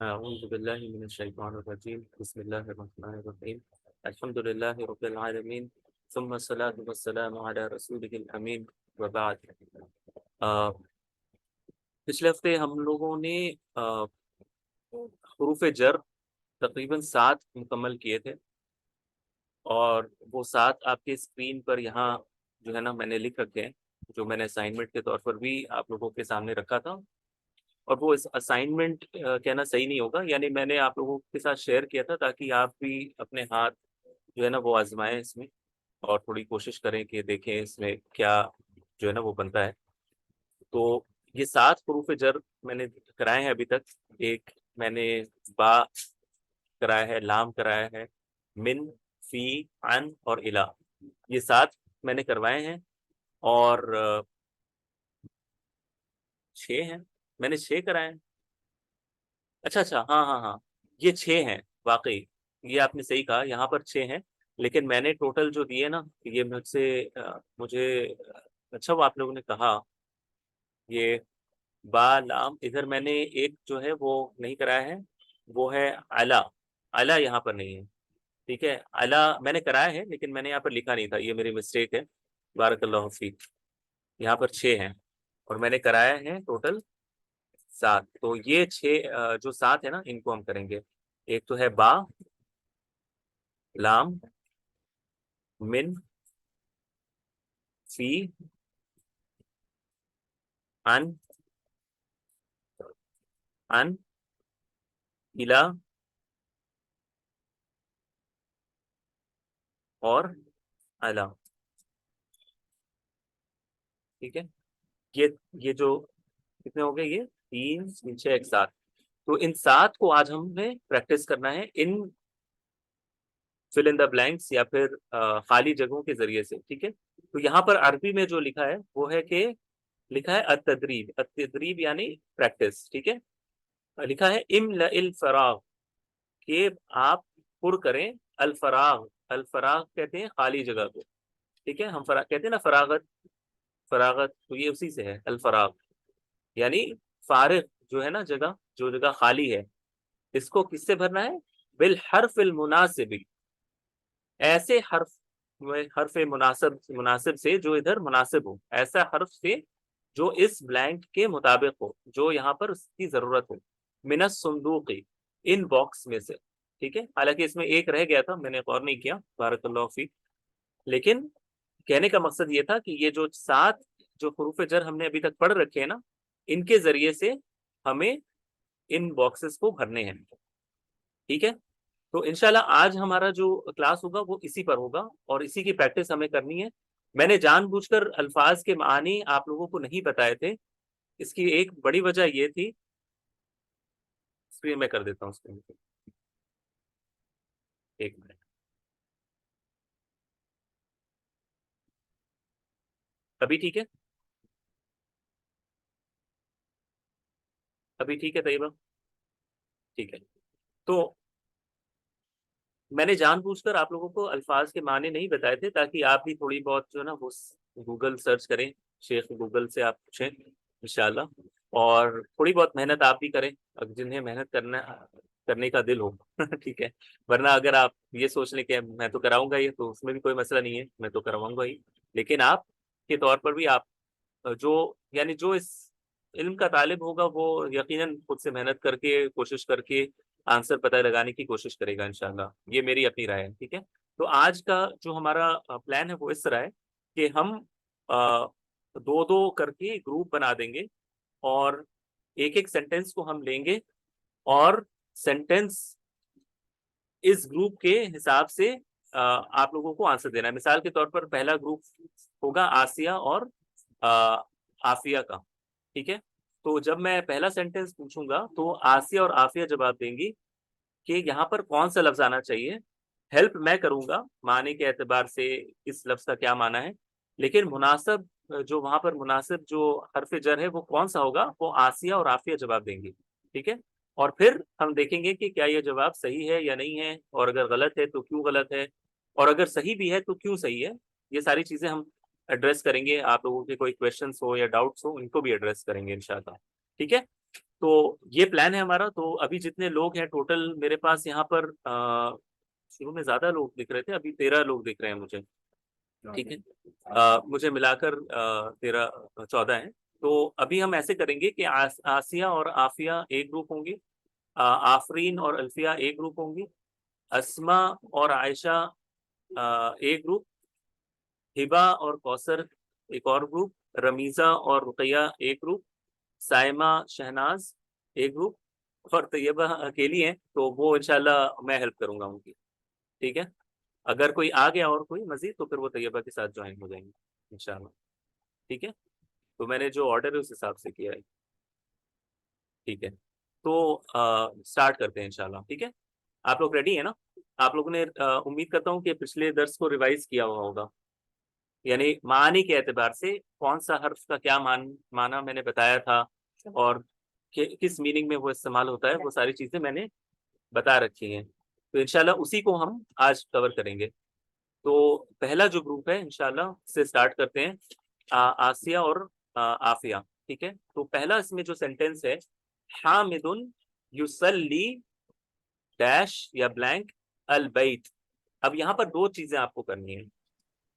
अऊज़ु बिल्लाहि मिनश शैतानिर रजीम बिस्मिल्लाहिर रहमानिर रहीम अल्हम्दुलिल्लाहि रब्बिल आलमीन सुम्मा अस्सलातु वस्सलामु अला रसूलिहिल अमीन व बाद। अ, पिछले हफ्ते हम लोगों ने हुरूफ जर तकरीबन 7 मुकम्मल किए थे और वो 7 आपके स्क्रीन पर यहाँ जो है ना मैंने लिख रखे हैं, जो मैंने असाइनमेंट के तौर पर भी आप लोगों के सामने रखा था। और वो इस असाइनमेंट कहना सही नहीं होगा, यानी मैंने आप लोगों के साथ शेयर किया था ताकि आप भी अपने हाथ जो है ना वो आजमाएं इसमें और थोड़ी कोशिश करें कि देखें इसमें क्या जो है ना वो बनता है। तो ये 7 हरूफ जर मैंने कराए हैं अभी तक। एक मैंने बा कराया है, लाम कराया है, मिन, फी, अन और इला, ये 7 मैंने करवाए हैं। और 6 हैं, मैंने 6 कराए हैं। अच्छा, अच्छा, हाँ, हाँ, हाँ, ये 6 हैं वाक़ई, ये आपने सही कहा, यहाँ पर 6 हैं, लेकिन मैंने टोटल जो दिए ना, ये मुझे अच्छा वो आप लोगों ने कहा, ये बा, लाम इधर मैंने एक जो है वो नहीं कराया है, वो है अला, अला यहाँ पर नहीं है, ठीक है? अला मैंने कराया है, लेकिन मैंने यहाँ पर लिखा नहीं था, ये मेरी मिस्टेक है, बारकल्लाहु फ़ीक। यहाँ पर 6 हैं और मैंने कराया है टोटल 7, तो ये 6 जो 7 है ना, इनको हम करेंगे। एक तो है बा, लाम, मिन, फी, अन, अन, इला और अला, ठीक है? ये ये जो कितने हो गए, ये 3 3 6 1 7, तो इन 7 को आज हमने प्रैक्टिस करना है इन फिल इन द ब्लैंक्स या फिर खाली जगहों के ज़रिए से, ठीक है? तो यहाँ पर अरबी में जो लिखा है वो है कि लिखा है अत-तदरीब, अत-तदरीब यानी प्रैक्टिस, ठीक है? लिखा है इम्लइल फराग, कि आप पुर करें अल-फराग, अल-फराग कहते हैं खाली जगह को, ठीक है? हम कहते हैं ना फरागत, फरागत, तो ये उसी से है अल-फराग, यानी फारिग जो है ना जगह, जो जगह खाली है, इसको किससे भरना है? बिल हर्फिल मुनासिब, ऐसे हर्फ में, हर्फ मुनासिब, मुनासिब से जो इधर मुनासिब हो, ऐसा हर्फ से जो इस ब्लैंक के मुताबिक हो, जो यहाँ पर उसकी जरूरत हो। मिनस सुंदूकी, इन बॉक्स में से, ठीक है? हालांकि इसमें एक रह गया था, मैंने गौर नहीं किया, बारकल्लाहु फीक। लेकिन कहने का मकसद ये था कि ये जो 7 जो हुरूफ जर हमने अभी तक पढ़ रखे हैं ना, इनके जरिए से हमें इन बॉक्सेस को भरने हैं, ठीक है? तो इंशाल्लाह आज हमारा जो क्लास होगा वो इसी पर होगा और इसी की प्रैक्टिस हमें करनी है। मैंने जानबूझकर अल्फाज के मानी आप लोगों को नहीं बताए थे, इसकी एक बड़ी वजह ये थी, स्क्रीन में कर देता हूँ स्क्रीन पे, एक मिनट। अभी ठीक है? अभी ठीक है तैयबा? ठीक है। तो मैंने जानबूझकर आप लोगों को अल्फाज के माने नहीं बताए थे ताकि आप भी थोड़ी बहुत जो है ना वो गूगल सर्च करें, शेख गूगल से आप पूछें इंशाल्लाह, और थोड़ी बहुत मेहनत आप भी करें, जिन्हें मेहनत करने का दिल हो ठीक है? वरना अगर आप ये सोच लें कि मैं तो कराऊंगा ही, तो उसमें भी कोई मसला नहीं है, मैं तो करवाऊंगा ही, लेकिन आप के तौर पर भी आप जो यानी जो इस इल्म का तालिब होगा वो यकीनन खुद से मेहनत करके, कोशिश करके आंसर पता लगाने की कोशिश करेगा इंशाल्लाह। ये मेरी अपनी राय है, ठीक है? तो आज का जो हमारा प्लान है वो इस तरह है कि हम दो दो करके ग्रुप बना देंगे और एक एक सेंटेंस को हम लेंगे और सेंटेंस इस ग्रुप के हिसाब से आप लोगों को आंसर देना है। मिसाल के तौर पर पहला ग्रुप होगा आसिया और अ, आफिया का, ठीक है? तो जब मैं पहला सेंटेंस पूछूंगा तो आसिया और आफिया जवाब देंगी कि यहाँ पर कौन सा लफ्ज आना चाहिए। हेल्प मैं करूंगा माने के एतबार से इस लफ्ज का क्या माना है, लेकिन मुनासिब जो वहां पर मुनासिब जो हर्फ जर है वो कौन सा होगा, वो आसिया और आफिया जवाब देंगी, ठीक है? और फिर हम देखेंगे कि क्या ये जवाब सही है या नहीं है, और अगर गलत है तो क्यों गलत है, और अगर सही भी है तो क्यों सही है। ये सारी चीजें हम एड्रेस करेंगे, आप लोगों के कोई क्वेश्चंस हो या डाउट्स हो उनको भी एड्रेस करेंगे इंशाल्लाह, ठीक है? तो ये प्लान है हमारा। तो अभी जितने लोग हैं टोटल मेरे पास यहाँ पर शुरू में ज्यादा लोग दिख रहे थे, अभी 13 लोग दिख रहे हैं मुझे। ठीक है, मुझे मिलाकर 13 14 हैं। तो अभी हम ऐसे करेंगे कि आसिया और आफिया एक ग्रुप होंगी, आफरीन और अल्फिया एक ग्रुप होंगी, अस्मा और आयशा एक ग्रुप, हिबा और कौसर एक और ग्रुप, रमीजा और रुकैया एक ग्रुप, साइमा शहनाज एक ग्रुप, और तैयबा अकेली हैं तो वो इंशाल्लाह मैं हेल्प करूंगा उनकी। ठीक है, अगर कोई आ गया और कोई मजीद तो फिर वो तैयबा के साथ ज्वाइन हो जाएंगे इंशाल्लाह। ठीक है, तो मैंने जो ऑर्डर है उस हिसाब से किया है। ठीक है, तो स्टार्ट करते हैं इंशाल्लाह। ठीक है, आप लोग रेडी है ना? आप लोगों ने उम्मीद करता हूँ कि पिछले दर्स को रिवाइज किया हुआ होगा, यानी मानी के एतबार से कौन सा हर्फ का क्या माना मैंने बताया था, और किस मीनिंग में वो इस्तेमाल होता है, वो सारी चीजें मैंने बता रखी हैं। तो इंशाल्लाह उसी को हम आज कवर करेंगे। तो पहला जो ग्रुप है इंशाल्लाह से स्टार्ट करते हैं, आसिया और आफिया। ठीक है, तो पहला इसमें जो सेंटेंस है, हामिदुन युसल्ली डैश या ब्लैंक अल बैत। अब यहाँ पर दो चीजें आपको करनी है।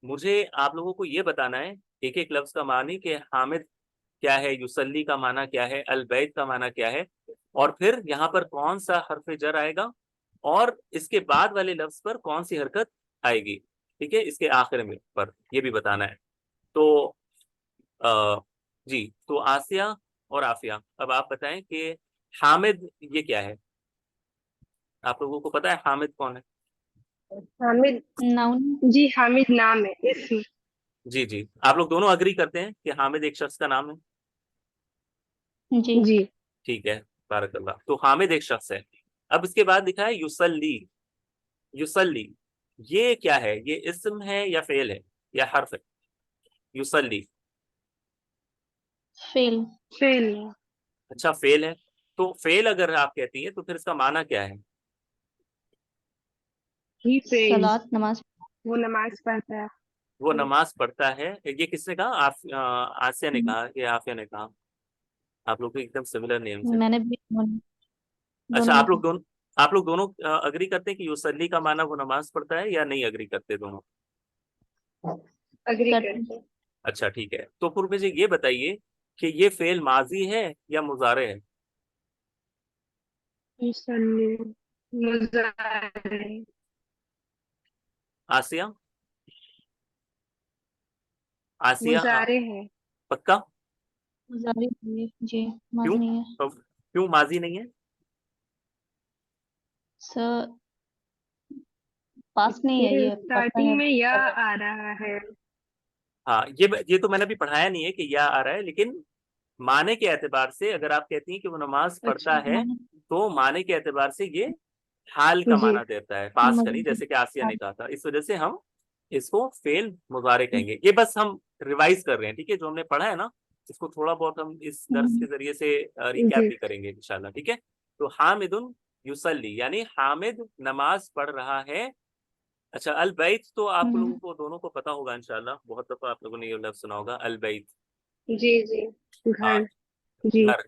मुझे आप लोगों को ये बताना है एक एक लफ्ज का मानी कि हामिद क्या है, युसल्ली का माना क्या है, अल बैत का माना क्या है, और फिर यहाँ पर कौन सा हर्फ जर आएगा, और इसके बाद वाले लफ्ज पर कौन सी हरकत आएगी। ठीक है, इसके आखिर में पर ये भी बताना है। तो आ, जी, तो आसिया और आफिया, अब आप बताएं कि हामिद ये क्या है। आप लोगों को पता है हामिद कौन है? हामिद। नाउन। जी, हामिद नाम है, इसम। जी जी, आप लोग दोनों अग्री करते हैं कि हामिद एक शख्स का नाम है? जी। जी। ठीक है, बारकल्लाह। तो हामिद एक शख्स है। अब इसके बाद लिखा है युसल्ली। युसल्ली ये क्या है, ये इस्म है या फेल है या हर्फ है? युसल्ली फेल। फेल। अच्छा फेल है। तो फेल अगर आप कहती है तो फिर इसका माना क्या है? ही फेल। सलात नमाज। वो नमाज पढ़ता है। वो नमाज पढ़ता है। ये किसने कहा? आसिया ने कहा कि आफिया ने कहा? आप लोग को एकदम सिमिलर नेम्स है। मैंने भी दोनों अच्छा, दोनों में से। आप लोग दोनों अग्री करते हैं कि युसल्ली का माना वो नमाज पढ़ता है, या नहीं अग्री करते दोनों? अग्री करते। करते। अच्छा ठीक है, तो फिर मुझे ये बताइए कि ये फेल माजी है या मुजारे है? मुसल्ली। मुजारे। आसिया, आसिया मुजारे है। पक्का? मुजारी है जी। क्यों? माजी नहीं है। तो क्यों माजी नहीं है? सर पास नहीं है, ये ये पढ़ता स्टार्टिंग है। में या आ रहा है। हाँ, ये तो मैंने अभी पढ़ाया नहीं है कि या आ रहा है, लेकिन माने के एतबार से अगर आप कहती हैं कि वो नमाज पढ़ता अच्छा। है, माने। तो माने के एतबार से ये हाल का जी। माना देता है, पास का नहीं, मजबूर। जैसे कि आसिया ने कहा था। इस वजह से हम इसको फेल मुजारे कहेंगे। ये बस हम रिवाइज कर रहे हैं, ठीक है, जो हमने पढ़ा है ना, इसको थोड़ा बहुत हम इस दर्स के जरिए से रिकैप जी। भी करेंगे इंशाल्लाह। ठीक है, तो हामिदुन युसल्ली यानी हामिद नमाज पढ़ रहा है। अच्छा, अल बैत तो आप लोगों को दोनों को पता होगा इंशाल्लाह, बहुत दफा आप लोगों ने ये लफ्ज सुना होगा, अल बैत। जी। जी। हाँ, घर। जी। घर।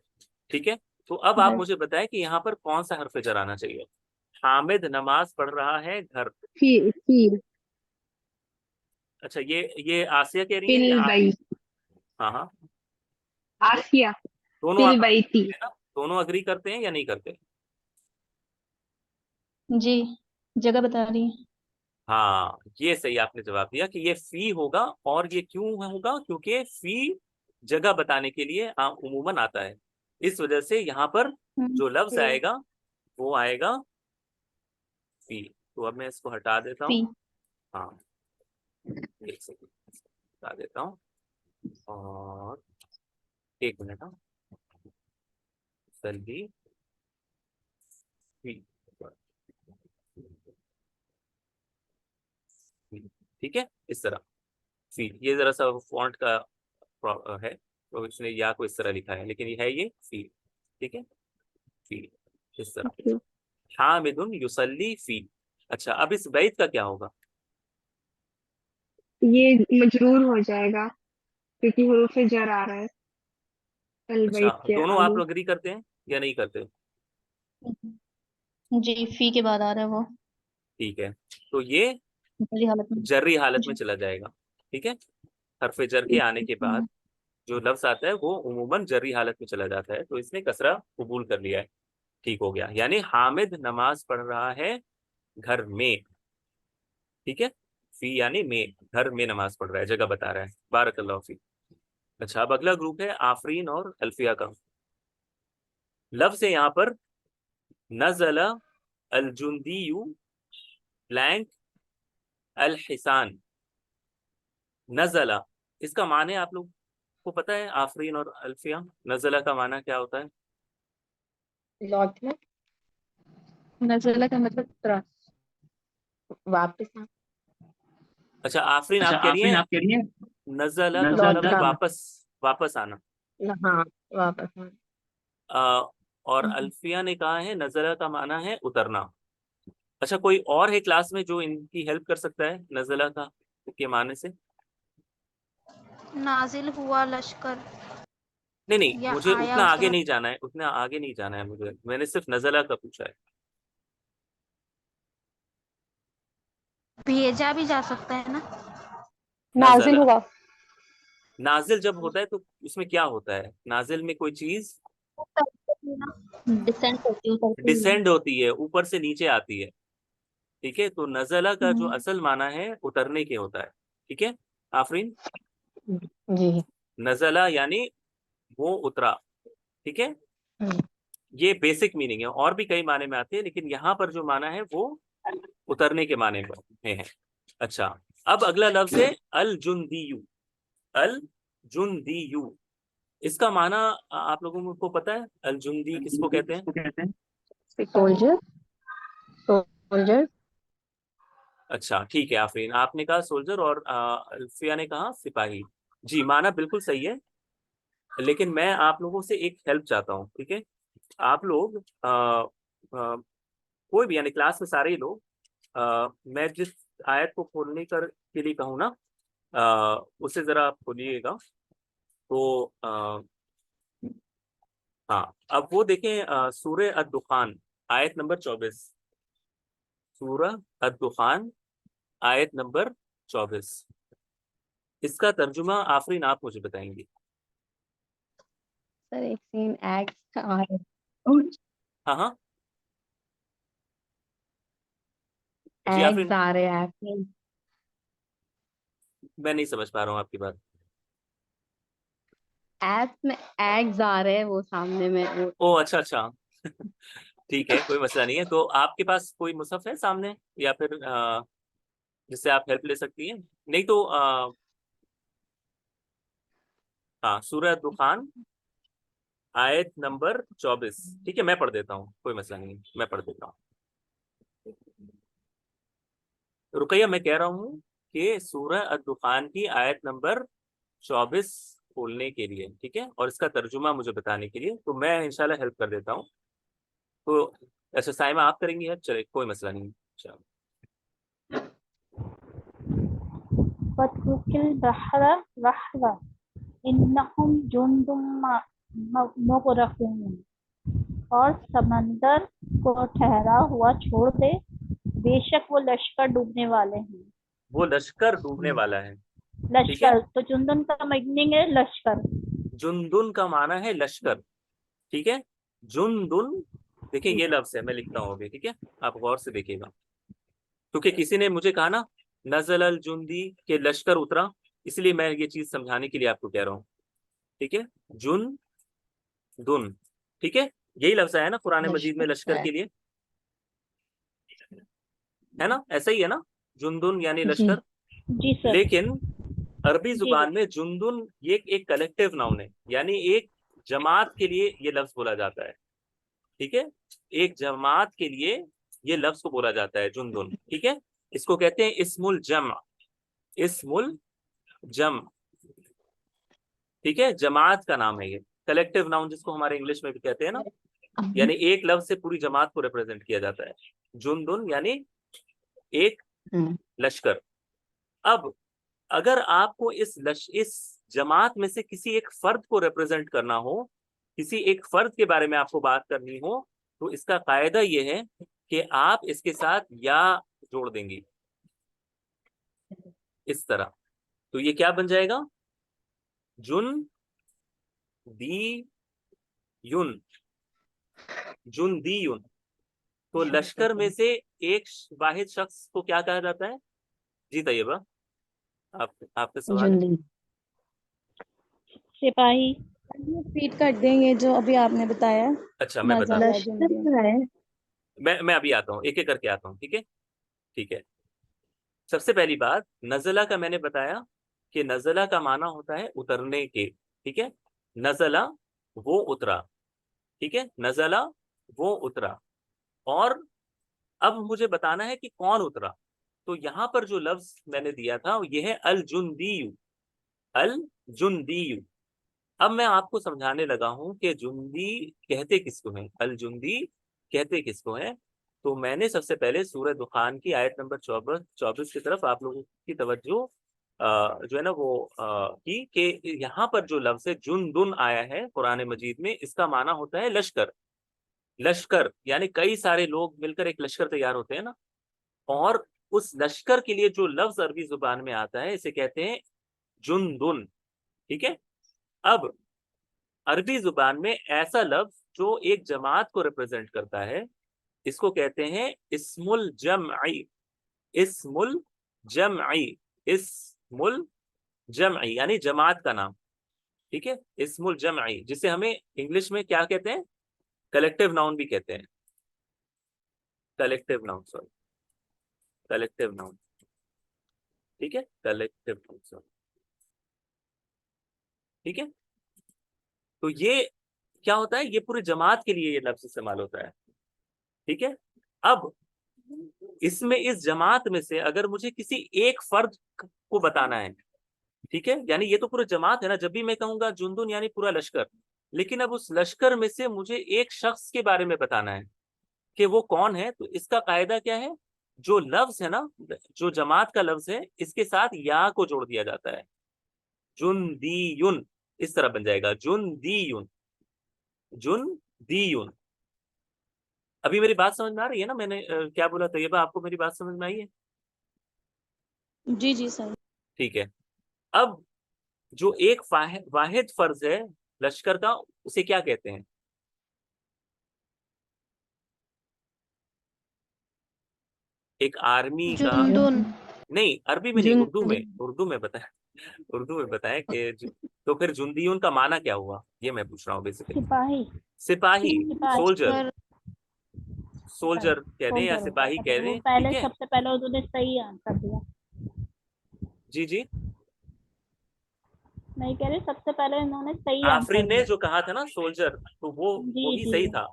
ठीक है, तो अब आप मुझे बताएं कि यहाँ पर कौन सा हर्फ जर आना चाहिए। हामिद नमाज पढ़ रहा है घर। फील। अच्छा, ये आसिया कह रही है या फिल आप? बई। हाँ हाँ, आसिया। दोनों फिल आप बैती। है ना, दोनों अग्री करते हैं या नहीं करते? जी। जगह बता रही है। हाँ, ये सही आपने जवाब दिया कि ये फी होगा। और ये क्यों होगा? क्योंकि फी जगह बताने के लिए उमूमन आता है। इस वजह से यहाँ पर जो लफ्ज हम्म। आएगा वो आएगा फी। तो अब मैं इसको हटा देता फी। हूँ। हाँ, एक सेकंड हटा देता हूँ। और एक मिनट, हाँ, जल्दी फी। ठीक है, इस तरह फी, ये जरा सा फॉन्ट का है, तो इसने या को इस तरह लिखा है, लेकिन ये है ये फी। ठीक है, फी इस तरह। ओके। हामिदुन युसल्ली फी। अच्छा, अब इस बैत का क्या होगा? ये मजरूर हो जाएगा क्योंकि हुरूफ जर आ रहा है अल अच्छा, बैत के दोनों आप आगे। लोग एग्री करते हैं? या नहीं करते? जी, फी के बाद आ रहा है वो, ठीक है, तो ये पहली हालत में। जर्री हालत में जी। चला जाएगा। ठीक है, हरफ जर के आने के बाद जो लफ्ज आता है वो उमूमन जर्री हालत में चला जाता है, तो इसने कसरा कबूल कर लिया है। ठीक हो गया, यानी हामिद नमाज पढ़ रहा है घर में। ठीक है, फी यानी में, घर में नमाज पढ़ रहा है, जगह बता रहा है। बारकल्लाहु फी। अच्छा, अब अगला ग्रुप है आफरीन और अल्फिया का। लफ्ज है यहाँ पर नज़ला अल जुंदियु ब्लैंक अल हिसान। नज़ला, इसका माने आप लोग को पता है? आफरीन और अल्फिया, नज़ला का माना क्या होता है? लौटना, नज़ला का मतलब उतरा। वापस आना, अच्छा, आफरीन अच्छा, आप कह रही आफरीन हैं आप कह रही हैं नज़ला का लौट मतलब का, वापस, वापस आना। हाँ वापस आना। आ, और अल्फिया ने कहा है नज़ला का माना है उतरना। अच्छा, कोई और है क्लास में जो इनकी हेल्प कर सकता है नज़ला का के माने से? नाजिल हुआ लश्कर नहीं नहीं, या मुझे आया उतना आगे उतरा। नहीं जाना है, उतना आगे नहीं जाना है मुझे, मैंने सिर्फ नज़ला का पूछा है। भेजा भी जा सकता है ना। नाजिल नज़ला, हुआ, नाजिल जब होता है तो उसमें क्या होता है? नाजिल में कोई चीज डिसेंट होती है, उतरती है। डिसेंड होती है, ऊपर से नीचे आती है। ठीक है, तो नज़ला का जो हम्म। असल माना है उतरने के होता है। ठीक है आफरीन, जी। नज़ला यानी वो उतरा। ठीक है, ये बेसिक मीनिंग है, और भी कई माने में आते हैं, लेकिन यहाँ पर जो माना है वो उतरने के माने में है। अच्छा, अब अगला लफ्ज है अल जुंदियु। अल जुंदियु, इसका माना आप लोगों को पता है? अल जुंदी किसको कहते हैं? किसको कहते हैं? Soldier, soldier. अच्छा ठीक है आफरीन, आपने कहा सोल्जर और अल्फिया ने कहा सिपाही। जी, माना बिल्कुल सही है, लेकिन मैं आप लोगों से एक हेल्प चाहता हूँ। ठीक है, आप लोग कोई भी, यानी क्लास में सारे ही लोग, मैं जिस आयत को खोलने के लिए कहूँ ना, उसे जरा आप खोलिएगा। तो हाँ, अब वो देखें, सूरह अद-दुखान आयत नंबर 24। सूरह अद-दुखान आयत नंबर 24, इसका तर्जुमा आफरीन आप मुझे बताएंगे। सर एक सीन एक्स आ रहे, हाँ हाँ, जी एग्स आफरीन, आ रहे हैं, मैं नहीं समझ पा रहा हूँ आपकी बात। ऐप में एग्स आ रहे हैं वो सामने में वो। ओ अच्छा अच्छा, ठीक है, कोई मसला नहीं है। तो आपके पास कोई मुसहफ है सामने, या फिर जिससे आप हेल्प ले सकती हैं? नहीं तो हाँ, सूरह दुखान आयत नंबर 24। ठीक है, मैं पढ़ देता हूँ, कोई मसला नहीं, मैं पढ़ देता हूँ। रुकैया, मैं कह रहा हूँ कि सूरह अद-दुखान की आयत नंबर 24 खोलने के लिए, ठीक है, और इसका तर्जुमा मुझे बताने के लिए, तो मैं इंशाल्लाह हेल्प कर देता हूँ। तो अच्छा, साइमा आप करेंगी हेल्प? चले, कोई मसला नहीं। चलो, वत्रुकिल बहरा रहवा इन्नहुम जुंदुम मुगरकून। और समंदर को ठहरा हुआ छोड़ दे, बेशक वो लश्कर डूबने वाले हैं। वो लश्कर डूबने वाला है। ठीक है, लश्कर तो जुंदुन का मीनिंग है लश्कर। जुनदुन का माना है लश्कर। ठीक है, जुनदुन, देखिए ये लफ्ज है, मैं लिखता हूँ अभी। ठीक है, आप गौर से देखिएगा, क्योंकि किसी ने मुझे कहा ना नज़ल अल जुंदी के लश्कर उतरा, इसलिए मैं ये चीज समझाने के लिए आपको कह रहा हूँ। ठीक है, जुन दुन, ठीक है, यही लफ्ज है ना कुरान मजीद में लश्कर के लिए, है ना? ऐसा ही है ना, जुनदुन यानी जी। लश्कर। जी सर। लेकिन अरबी जी जुबान में जुनदुन ये एक कलेक्टिव नाउन है, यानी एक जमात के लिए ये लफ्ज बोला जाता है। ठीक है, एक जमात के लिए ये लफ्ज को बोला जाता है जुनदुन। ठीक है, इसको कहते हैं इस्मुल जम, इस्मुल जम। ठीक है, जमात का नाम है ये, कलेक्टिव नाउन जिसको हमारे इंग्लिश में भी कहते हैं ना, यानी एक लफ्ज से पूरी जमात को रिप्रेजेंट किया जाता है। जुनदुन यानी एक लश्कर। अब अगर आपको इस जमात में से किसी एक फर्द को रिप्रेजेंट करना हो, किसी एक फर्द के बारे में आपको बात करनी हो तो इसका कायदा ये है कि आप इसके साथ या जोड़ देंगी इस तरह। तो ये क्या बन जाएगा? जुन दी युन, जुन दी युन। तो लश्कर में से एक वाहिद शख्स को क्या कहा जाता है? जी तैयबा, आपका सवाल है। जुंदी। सिपाही। रिपीट कर देंगे जो अभी आपने बताया। अच्छा, मैं बता नज़ला लश्कर जुंदी। क्या है? मैं अभी आता हूँ, एक एक करके आता हूँ। ठीक है, ठीक है। सबसे पहली बात, नज़ला का मैंने बताया कि नज़ला का माना होता है उतरने के। ठीक है, नज़ला वो उतरा। ठीक है, नज़ला वो उतरा। और अब मुझे बताना है कि कौन उतरा। तो यहां पर जो लफ्ज मैंने दिया था ये है अल जुंदीयु, अल जुंदीयु। अब मैं आपको समझाने लगा हूं कि जुंदी कहते किसको है, अल जुंदी कहते किसको है। तो मैंने सबसे पहले सूरह दुखान की आयत नंबर 24 की तरफ आप लोगों की तवज्जो जो है ना वो की कि यहाँ पर जो लफ्ज है जुनदुन आया है कुरान मजीद में, इसका माना होता है लश्कर। लश्कर यानी कई सारे लोग मिलकर एक लश्कर तैयार होते हैं ना, और उस लश्कर के लिए जो लफ्ज अरबी जुबान में आता है इसे कहते हैं जुनदुन। ठीक है, अब अरबी जुबान में ऐसा लफ्ज जो एक जमात को रिप्रेजेंट करता है इसको कहते हैं इस्मुल जमई, इस्मुल जमई, इस्मुल जमई यानी जमात का नाम। ठीक है, इस्मुल जमई, जिसे हमें इंग्लिश में क्या कहते हैं? कलेक्टिव नाउन भी कहते हैं, collective noun, sorry, collective noun. ठीक है, कलेक्टिव नाउन, सॉरी। ठीक है, तो ये क्या होता है? ये पूरी जमात के लिए ये लफ्ज इस्तेमाल होता है। ठीक है, अब इसमें इस जमात में से अगर मुझे किसी एक फर्द को बताना है, ठीक है, यानी ये तो पूरा जमात है ना, जब भी मैं कहूंगा जुनदुन यानी पूरा लश्कर, लेकिन अब उस लश्कर में से मुझे एक शख्स के बारे में बताना है कि वो कौन है। तो इसका कायदा क्या है? जो लफ्ज है ना, जो जमात का लफ्ज है इसके साथ या को जोड़ दिया जाता है। जुनदीयुन इस तरह बन जाएगा, जुनदीयुन, जुनदीयुन। अभी मेरी बात समझ में आ रही है ना? मैंने क्या बोला तैयबा, आपको मेरी बात समझ में आई है? जी जी सर। ठीक है, अब जो एक वाहिद फर्ज है लश्कर का उसे क्या कहते हैं? एक आर्मी का, जुनदुन। नहीं अरबी में नहीं, उर्दू में, जुंदी। उर्दू में बताया, उर्दू में बताया कि तो फिर जुंदीयुन का माना क्या हुआ ये मैं पूछ रहा हूँ बेसिकली। सिपाही। सिपाही, सिपाही। सोल्जर, लश्कर। सोल्जर कह दें या सोल्जर। सिपाही कह वो दें। ठीक पहले है, सबसे पहले उन्होंने सही आंसर दिया। जी जी। नहीं कह रहे, सबसे पहले उन्होंने सही आंसर आफरीन ने दिया। जो कहा था ना सोल्जर, तो वो जी वही जी। सही था।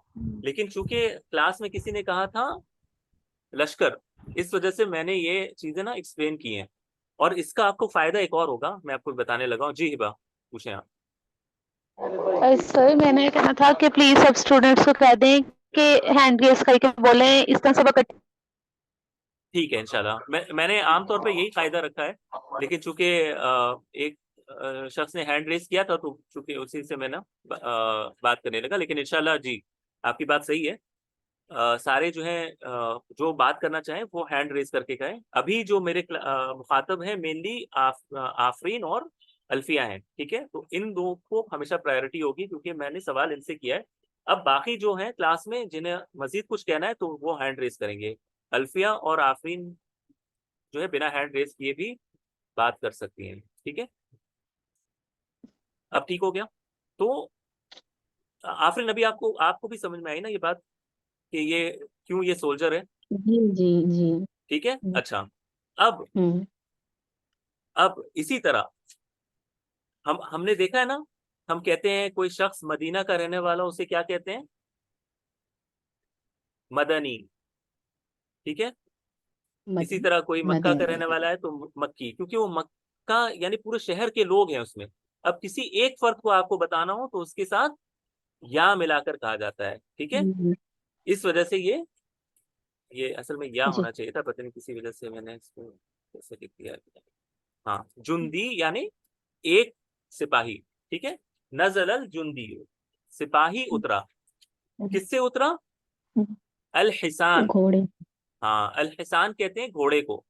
लेकिन चूंकि क्लास में किसी ने कहा था लश्कर, इस वजह से मैंने ये चीजें ना एक्सप्लेन की हैं। और इसका आपको फायदा एक और होगा, मैं आपको बताने लगा हूँ। जी हिबा, पूछें आप। सर मैंने कहना था कि प्लीज सब स्टूडेंट्स को कह दें कि हैंड रेस करके बोले, इस तरह सब इकट्ठे। ठीक है, इंशाल्लाह। मैंने आमतौर पे यही कायदा रखा है, लेकिन चूंकि एक शख्स ने हैंड रेस किया था तो चूंकि उसी से मैं ना बात करने लगा। लेकिन इंशाल्लाह जी, आपकी बात सही है। सारे जो हैं जो बात करना चाहें वो हैंड रेस करके कहें। अभी जो मेरे मुखातब हैं मेनली आफरीन और अल्फिया हैं। ठीक है, तो इन दो को हमेशा प्रायोरिटी होगी क्योंकि मैंने सवाल इनसे किया है। अब बाकी जो हैं क्लास में जिन्हें मजीद कुछ कहना है तो वो हैंड रेस करेंगे। अल्फिया और आफरीन जो है बिना हैंड रेस किए भी बात कर सकती हैं। ठीक है, अब ठीक हो गया। तो आफरीन, अभी आपको आपको भी समझ में आई ना ये बात कि ये क्यों ये सोल्जर है? जी जी जी। ठीक है, अच्छा। अब हम्म। अब इसी तरह हमने देखा है ना, हम कहते हैं कोई शख्स मदीना का रहने वाला उसे क्या कहते हैं? मदनी। ठीक है, इसी तरह कोई मक्का का रहने मदीना। वाला है तो मक्की, क्योंकि वो मक्का यानी पूरे शहर के लोग हैं उसमें। अब किसी एक फर्द को आपको बताना हो तो उसके साथ या मिलाकर कहा जाता है। ठीक है, हम्म। इस वजह से ये असल में या जी। होना चाहिए था, पता नहीं किसी वजह से मैंने इसको कैसे लिख दिया। हाँ, जुंदी यानी एक सिपाही। ठीक है, नजल अल जुंदी, सिपाही उतरा, किससे उतरा? अल हिसान। घोड़े। हाँ, अल हिसान कहते हैं घोड़े को।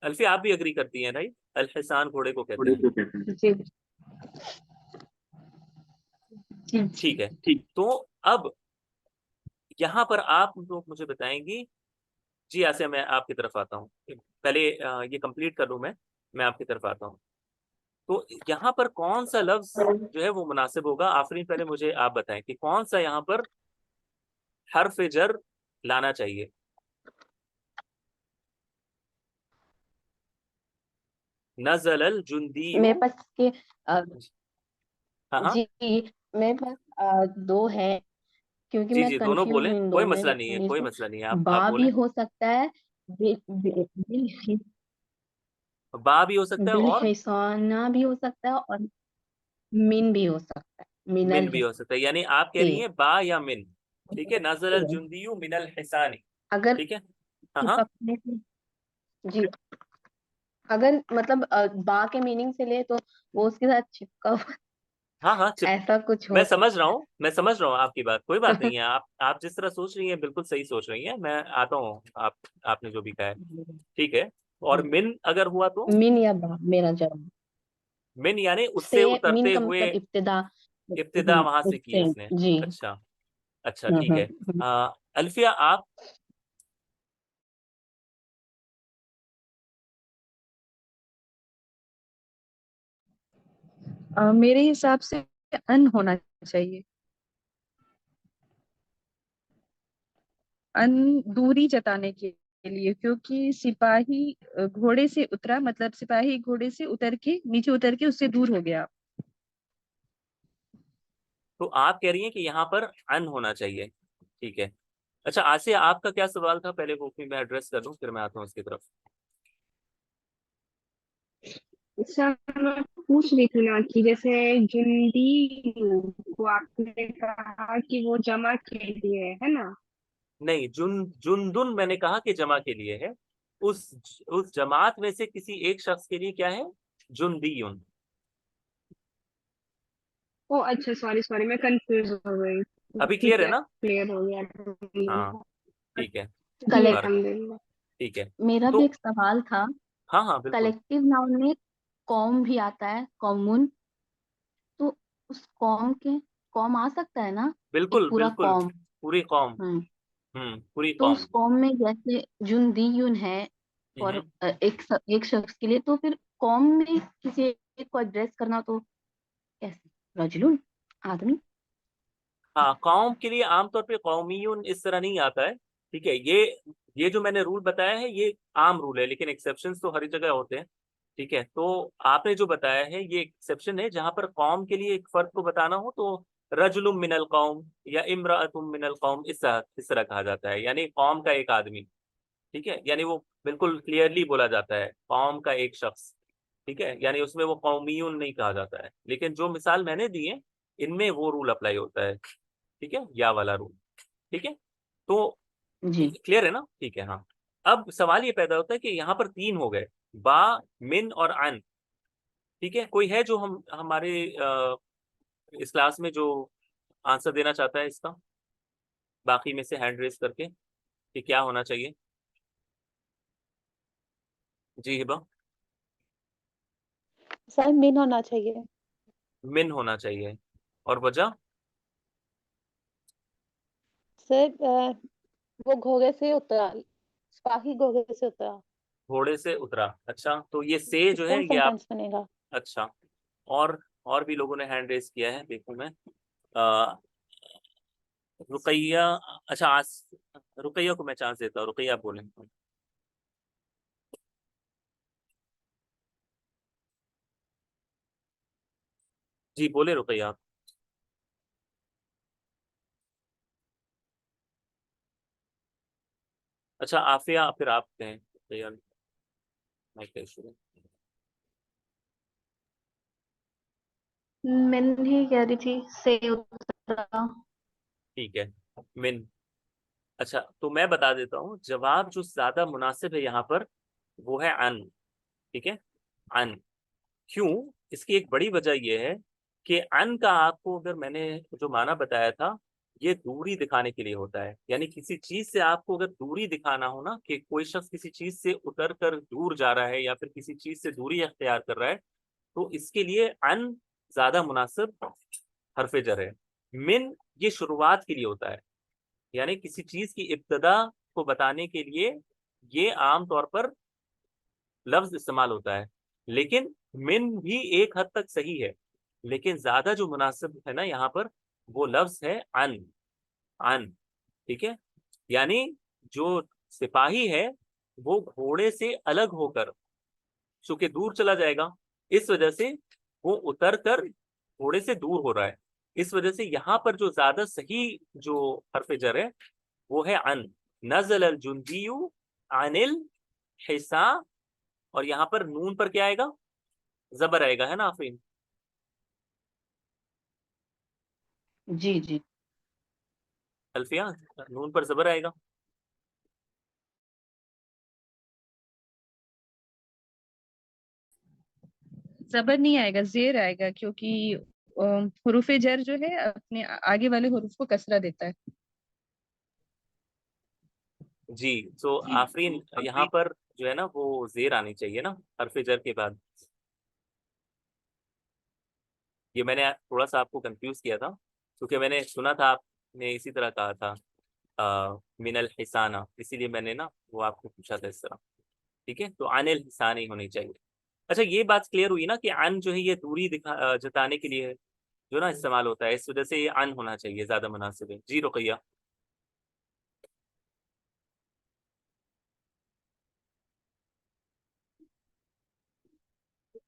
अल्फी आप भी अग्री करती हैं राइट? अल हिसान घोड़े को कहते हैं। जी जी ठीक है, तो अब यहाँ पर आप लोग मुझे बताएंगी। जी आसिया, मैं आपकी तरफ आता हूँ, पहले ये कंप्लीट कर लूँ मैं आपकी तरफ आता हूँ। तो यहाँ पर कौन सा लफ्ज जो है वो मुनासिब होगा? आफरीन, पहले मुझे आप बताएं कि कौन सा यहाँ पर हर्फ जर लाना चाहिए। नज़लल जुंदियु। मेरे पास के हाँ हाँ, जी मेरे पास दो है, क्योंकि जी मैं जी, दोनों कंफ्यूज बोले, हूँ इन कोई दो में। मसला नहीं है, मेरे कोई को मसला नहीं है, आप बा भी बोले। हो सकता है, बिल बा भी हो सकता है बिल और हिसाना भी हो सकता है, और मिन भी हो सकता है, मिन मिनल भी हो सकता है, यानी आप कह रही हिस्से। हैं बा या मिन। ठीक है, नज़लल जुंदियु मिनल हिसानी। अगर ठीक है, हाँ हाँ चिपकने से, जी अगर मतलब बा के मीनिंग से ले तो वो उसके साथ चिपका हुआ हाँ हाँ, ऐसा कुछ मैं हो समझ रहा सकता हूँ, मैं समझ रहा हूँ आपकी बात, कोई बात है। नहीं है। आप जिस तरह सोच रही हैं बिल्कुल सही सोच रही हैं, मैं आता हूँ आपने जो भी कहा है। ठीक है, और मिन अगर हुआ तो? मिन या बा, मेरा जवाब मिन यानी से। उससे मिन उतरते का हुए, मतलब इब्तिदा। इब्तिदा वहां से की उससे। उसने। जी। अच्छा, अच्छा ठीक है। हम्म। अल्फिया आप? मेरे हिसाब से अन होना चाहिए। अन दूरी जताने के लिए, क्योंकि सिपाही घोड़े से उतरा, मतलब सिपाही घोड़े से उतर के नीचे उतर के उससे दूर हो गया। तो आप कह रही हैं कि यहाँ पर अन होना चाहिए। ठीक है, अच्छा आसिया, आपका क्या सवाल था? पहले वो भी मैं एड्रेस कर दूं, फिर मैं आता हूँ उसकी तरफ। सर मैं पूछ रही थी ना कि जैसे जुंदी को आपने कहा कि वो जमा के लिए है ना। नहीं, जुनदुन मैंने कहा कि जमा के लिए है। उस जमात में से किसी एक शख्स के लिए क्या है? जुंदीयुन। ओ अच्छा, सॉरी सॉरी, मैं कंफ्यूज हो गई। अभी क्लियर ठीक है है, ना? क्लियर हो गया। हाँ, ठीक है, जी मुबारक। अल्हम्दुलिल्लाह। ठीक है, मेरा भी तो एक सवाल था। हाँ हाँ बिल्कुल, कलेक्टिव नाउन में कौम भी आता है, कॉमन, तो उस कौम के कौम आ सकता है ना? एक बिल्कुल पूरा बिल्कुल, कौम। पूरी कौम। हम्म। पूरी तो कौम। उस कौम में जैसे जुनदीयुन है और हम्म। एक शख्स के लिए, तो फिर कौम में किसी एक को एड्रेस करना तो कैसे? रजुलुन, आदमी। हाँ, कौम के लिए आमतौर पे कौमियुन इस तरह नहीं आता है। ठीक है, ये जो मैंने रूल बताया है ये आम रूल है, लेकिन एक्सेप्शंस तो हर जगह होते हैं। ठीक है, तो आपने जो बताया है ये एक्सेप्शन है, जहां पर कौम के लिए एक फर्द को बताना हो तो रजुलुम मिनल कौम या इमराअतुम मिनल कौम, इस तरह कहा जाता है, यानी कौम का एक आदमी। ठीक है, यानी वो बिल्कुल क्लियरली बोला जाता है कौम का एक शख्स। ठीक है, यानी उसमें वो कौमियुन नहीं कहा जाता है, लेकिन जो मिसाल मैंने दी है इनमें वो रूल अप्लाई होता है। ठीक है, या वाला रूल। ठीक है, तो जी। क्लियर है ना? ठीक है, हाँ। अब सवाल ये पैदा होता है कि यहाँ पर तीन हो गए, बा, मिन और अन। ठीक है, कोई है जो हमारे इस क्लास में जो आंसर देना चाहता है इसका, बाकी में से हैंड रेस करके, कि क्या होना चाहिए? जी हिबा। सर मिन होना चाहिए। मिन होना चाहिए, और वजह? सर वो घोड़े से उतरा, सिपाही घोड़े से उतरा। घोड़े से उतरा। अच्छा, तो ये से जो है सिंपल ये आप, सेंटेंस बनेगा। अच्छा, और भी लोगों ने हैंड रेस किया है, देखूं मैं। अ, रुकैया, अच्छा रुकैया को मैं चांस देता हूँ, रुकैया आप बोले। जी बोले रुकैया आप। अच्छा आफिया, फिर आप कहें रुकैया, मैं क्या शुरू? मैंने ही कह रही थी से उतरा। ठीक है, मिन। अच्छा, तो मैं बता देता हूँ जवाब जो ज्यादा मुनासिब है यहाँ पर, वो है अन। ठीक है, अन। क्यों? इसकी एक बड़ी वजह यह है कि अन का आपको अगर मैंने जो माना बताया था, ये दूरी दिखाने के लिए होता है। यानी किसी चीज से आपको अगर दूरी दिखाना हो ना, कि कोई शख्स किसी चीज से उतर कर दूर जा रहा है या फिर किसी चीज से दूरी अख्तियार कर रहा है, तो इसके लिए अन ज्यादा मुनासिब हरफ जर है। मिन ये शुरुआत के लिए होता है, यानी किसी चीज की इब्तदा को बताने के लिए ये आम तौर पर लफ्ज इस्तेमाल होता है। लेकिन मिन भी एक हद तक सही है, लेकिन ज्यादा जो मुनासिब है ना यहाँ पर, वो लफ्ज है अन। अन, ठीक है। यानी जो सिपाही है वो घोड़े से अलग होकर चूंकि दूर चला जाएगा, इस वजह से वो उतर कर घोड़े से दूर हो रहा है। इस वजह से यहाँ पर जो ज्यादा सही जो हरफ जर है वो है अन। नज़ल अल जुंदियु अनिल हिसा, और यहाँ पर नून पर क्या आएगा? जबर आएगा, है ना आफरीन? जी जी। अल्फिया, नून पर जबर आएगा। जबर नहीं आएगा, जेर आएगा, क्योंकि हुरूफ जर जो है अपने आगे वाले हुरूफ को कसरा देता है। जी, तो आफरीन यहाँ पर जो है ना वो जेर आनी चाहिए ना हरफ जर के बाद। ये मैंने थोड़ा सा आपको कंफ्यूज किया था, क्योंकि मैंने सुना था आपने इसी तरह कहा था मिनल हिसाना, इसीलिए मैंने ना वो आपको पूछा था इस तरह। ठीक है, तो अनिल हिसानी होनी चाहिए। अच्छा, ये बात क्लियर हुई ना कि अन जो है ये दूरी जताने के लिए जो ना इस्तेमाल होता है, इस वजह से ये अन होना चाहिए, ज्यादा मुनासिब है। जी रुकैया।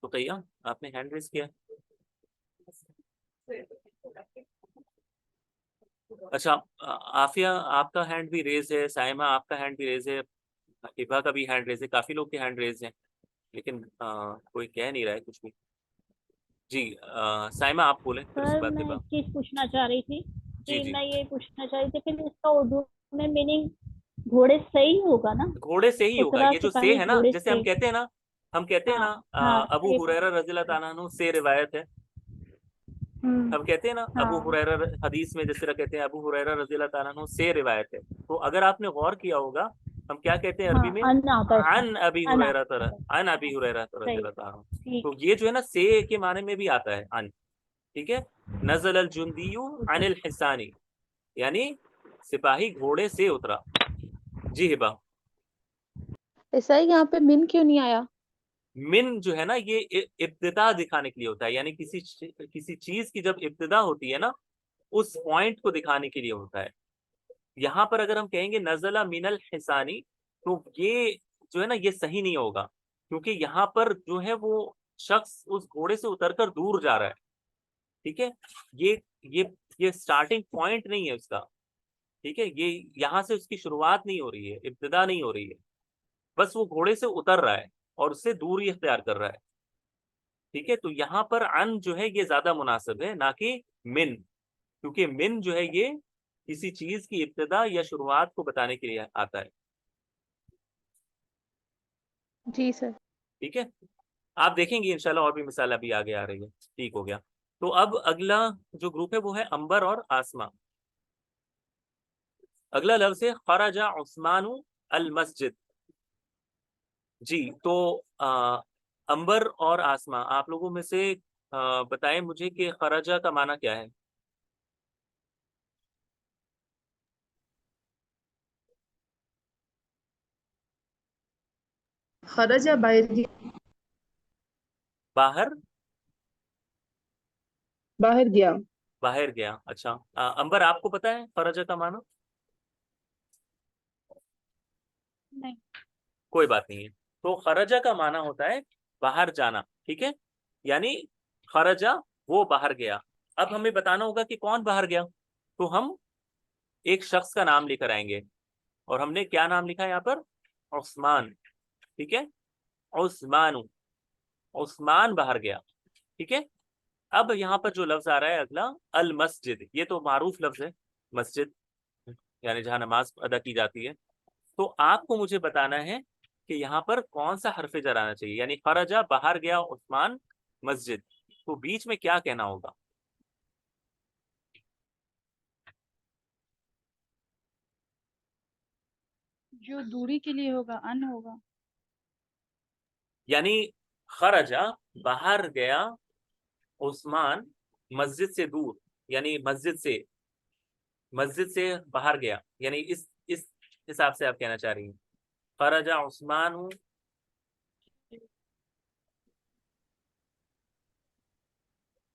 रुकैया, आपने हैंड रेस किया। अच्छा, आफिया आपका हैंड भी रेज है, साइमा आपका हैंड भी रेज है, इबा का भी हैंड रेज है, काफी लोग के हैंड रेज हैं, लेकिन कोई कह नहीं रहा है कुछ भी। जी, साइमा आप बोलें, फिर उसके सर बाद मैं इबा। एक चीज पूछना चाह रही थी जी कि जी। मैं ये पूछना चाह रही थी कि इसका उर्दू में मीनिंग घोड़े से ही होगा ना? घोड़े से ही होगा, उतरा ये जो से सिपाही है ना, घोड़े जैसे से। हम कहते हैं ना, हम कहते हैं हाँ ना हाँ अबू से। हुरैरा रज़ियल्लाहु ताला अन्हु से रिवायत है। हम कहते हैं ना अबू हाँ हुरैरा, हदीस में जिस तरह कहते हैं अबू हुरैरा रज़ियल्लाहु ताला अन्हु से रिवायत है। तो अगर आपने गौर किया होगा, हम क्या कहते हैं हाँ अरबी में? अन्ना आता है इसमें। अन अबी अन्ना हुरैरा आता है। अन अबी हुरैरा सही। रज़ियल्लाहु ताला अन्हु। ठीक। तो ये जो है ना से के माने में भी आता है अन। ठीक है, नज़ल अल जुंदियु अनिल हिसानी, यानी सिपाही घोड़े से उतरा। जी हिबा। ऐसा है, यहाँ पे मिन क्यों नहीं आया? मिन जो है ना ये इब्तिदा दिखाने के लिए होता है, यानी किसी चीज की जब इब्तिदा होती है ना, उस पॉइंट को दिखाने के लिए होता है। यहाँ पर अगर हम कहेंगे नजला मिनल हिसानी, तो ये जो है ना ये सही नहीं होगा, क्योंकि यहाँ पर जो है वो शख्स उस घोड़े से उतरकर दूर जा रहा है। ठीक है, ये ये ये स्टार्टिंग पॉइंट नहीं है उसका। ठीक है, ये यहाँ से उसकी शुरुआत नहीं हो रही है, इब्तिदा नहीं हो रही है, बस वो घोड़े से उतर रहा है और उससे दूरी इख्तियार कर रहा है। ठीक है, तो यहाँ पर अन जो है ये ज्यादा मुनासिब है ना कि मिन, क्योंकि मिन जो है ये किसी चीज की इब्तिदा या शुरुआत को बताने के लिए आता है। जी सर। ठीक है, आप देखेंगे इंशाल्लाह और भी मिसाल अभी आगे आ रही है। ठीक हो गया। तो अब अगला जो ग्रुप है वो है अंबर और आसमा। अगला लफ्ज है खरजा उस्मानु अल मस्जिद। जी, तो अंबर और आसमा, आप लोगों में से बताएं मुझे कि खरजा का माना क्या है? खरजा बाहर गया। बाहर, बाहर गया। बाहर गया। अच्छा, अंबर आपको पता है खरजा का माना? नहीं। कोई बात नहीं है। तो खरजा का माना होता है बाहर जाना। ठीक है, यानी खरजा वो बाहर गया। अब हमें बताना होगा कि कौन बाहर गया, तो हम एक शख्स का नाम लेकर आएंगे, और हमने क्या नाम लिखा है यहाँ पर? उस्मान। ठीक है, उस्मानु, उस्मान बाहर गया। ठीक है, अब यहाँ पर जो लफ्ज आ रहा है अगला, अल मस्जिद, ये तो मारूफ लफ्ज है, मस्जिद यानी जहाँ नमाज अदा की जाती है। तो आपको मुझे बताना है कि यहाँ पर कौन सा हरफ जर आना चाहिए, यानी खरजा बाहर गया उस्मान मस्जिद, तो बीच में क्या कहना होगा? जो दूरी के लिए होगा अन होगा। यानी खरजा बाहर गया उस्मान मस्जिद से दूर, यानी मस्जिद से बाहर गया, यानी इस हिसाब से आप कहना चाह रही हैं खरजा उस्मान हूँ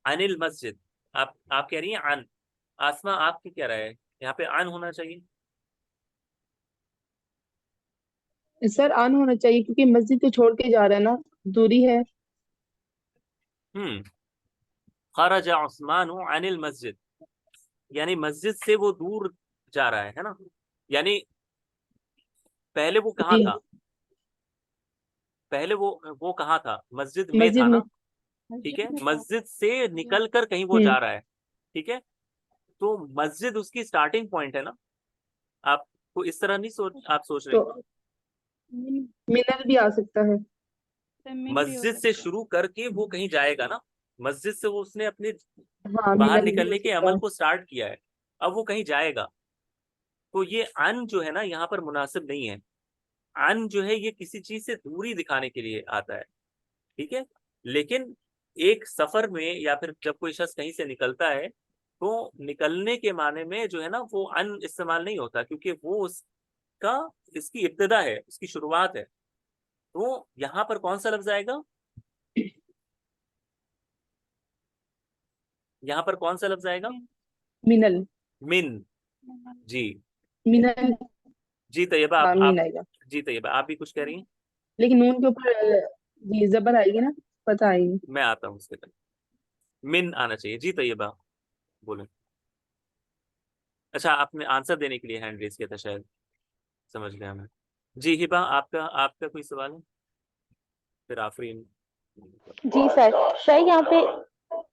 अनिल मस्जिद। आप कह रही हैं अन। आसमा आपकी क्या राय है? यहाँ पे अन होना चाहिए। सर आन होना चाहिए क्योंकि मस्जिद को छोड़ के जा रहा है ना, दूरी है। खरजा उस्मान अनिल मस्जिद, यानी मस्जिद से वो दूर जा रहा है ना। यानी पहले वो कहाँ जी था? पहले वो कहाँ था? मस्जिद में मस्जिद था में। ना। ठीक है, मस्जिद से निकल कर कहीं वो हम्म जा रहा है। ठीक है, तो मस्जिद उसकी स्टार्टिंग पॉइंट है ना। आपको इस तरह नहीं आप सोच रहे? तो मिनल भी आ सकता है। मस्जिद से शुरू करके वो कहीं जाएगा ना। मस्जिद से वो उसने अपने हाँ बाहर मिनल भी हो निकलने के सकता अमल है। को स्टार्ट किया है, अब वो कहीं जाएगा। तो ये अन जो है ना यहाँ पर मुनासिब नहीं है। अन जो है ये किसी चीज से दूरी दिखाने के लिए आता है। ठीक है, लेकिन एक सफर में या फिर जब कोई शख्स कहीं से निकलता है तो निकलने के माने में जो है ना वो अन इस्तेमाल नहीं होता, क्योंकि वो उसका इसकी इब्तिदा है, उसकी शुरुआत है। तो यहाँ पर कौन सा लफ्ज आएगा? यहाँ पर कौन सा लफ्ज आएगा? मिनल। मिन। जी मिनल। जी तैयबा, हाँ आप मीन आएगा। जी तैयबा आप भी कुछ कह रही हैं? लेकिन नून के ऊपर जी जबर आएगी ना, पता आएगी। मैं आता हूँ उसके तरफ। मिन आना चाहिए। जी तैयबा बोलें। अच्छा, आपने आंसर देने के लिए हैंड रेज किया था शायद, समझ गया मैं। जी हिबा, आपका आपका कोई सवाल है? फिर आफरीन। जी सर, सर यहाँ पे